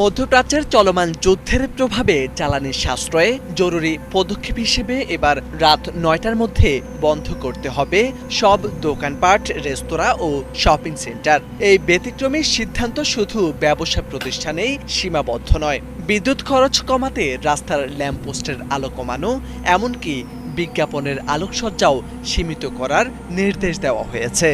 মধ্যপ্রাচ্যের চলমান যুদ্ধের প্রভাবে জ্বালানি সাশ্রয়ে জরুরি পদক্ষেপ হিসেবে এবার রাত ৯টার মধ্যে বন্ধ করতে হবে সব দোকানপাট, রেস্তোরাঁ ও শপিং সেন্টার। এই ব্যতিক্রমী সিদ্ধান্ত শুধু ব্যবসা প্রতিষ্ঠানেই সীমাবদ্ধ নয়, বিদ্যুৎ খরচ কমাতে রাস্তার ল্যাম্পপোস্টের আলো কমানো, এমনকি বিজ্ঞাপনের আলোকসজ্জাও সীমিত করার নির্দেশ দেওয়া হয়েছে।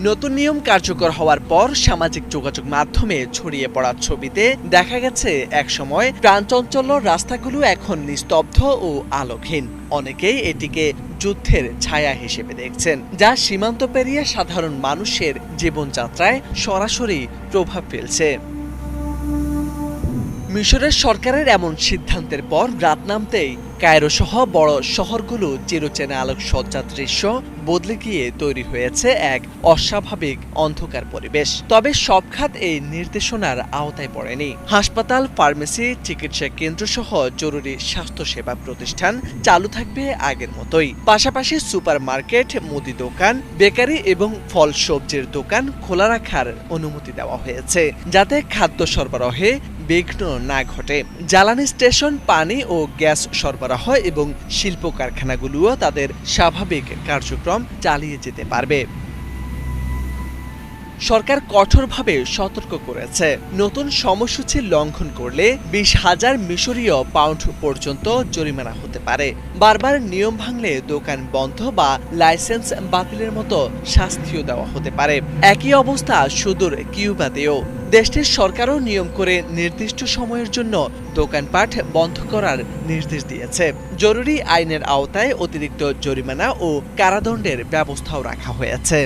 নতুন নিয়ম কার্যকর হওয়ার পর সামাজিক যোগাযোগ মাধ্যমে ছড়িয়ে পড়া ছবিতে দেখা গেছে একসময় প্রাণচঞ্চল রাস্তাগুলো এখন নিস্তব্ধ ও আলোকহীন। অনেকেই এটিকে যুদ্ধের ছায়া হিসেবে দেখছেন, যা সীমান্ত পেরিয়ে সাধারণ মানুষের জীবনযাত্রায় সরাসরি প্রভাব ফেলছে। মিশরের সরকারের এমন সিদ্ধান্তের পর রাত নামতেই কায়রো সহ বড় শহরগুলো চিরচেনা আলোকসজ্জার দৃশ্য বদলে গিয়ে তৈরি হয়েছে এক অস্বাভাবিক অন্ধকার পরিবেশ। তবে সব খাত এই নির্দেশনার আওতায় পড়েনি। হাসপাতাল, ফার্মেসি, চিকিৎসা কেন্দ্র সহ জরুরি স্বাস্থ্যসেবা প্রতিষ্ঠান চালু থাকবে আগের মতোই। পাশাপাশি সুপার মার্কেট, মুদি দোকান, বেকারি এবং ফল সবজির দোকান খোলা রাখার অনুমতি দেওয়া হয়েছে, যাতে খাদ্য সরবরাহে বিঘ্ন না ঘটে। জ্বালানি স্টেশন, পানি ও গ্যাস সরবরাহ এবং শিল্প কারখানাগুলোও তাদের স্বাভাবিক কার্যক্রম চালিয়ে যেতে পারবে। সরকার কঠোরভাবে সতর্ক করেছে, নতুন সময়সূচি লঙ্ঘন করলে ২০,০০০ মিশরীয় পাউন্ড পর্যন্ত জরিমানা হতে পারে। বারবার নিয়ম ভাঙলে দোকান বন্ধ বা লাইসেন্স বাতিলের মতো শাস্তিও দেওয়া হতে পারে। একই অবস্থা সুদূর কিউবাতেও। দেশটির সরকারও নিয়ম করে নির্দিষ্ট সময়ের জন্য দোকানপাট বন্ধ করার নির্দেশ দিয়েছে। জরুরি আইনের আওতায় অতিরিক্ত জরিমানা ও কারাদণ্ডের ব্যবস্থাও রাখা হয়েছে।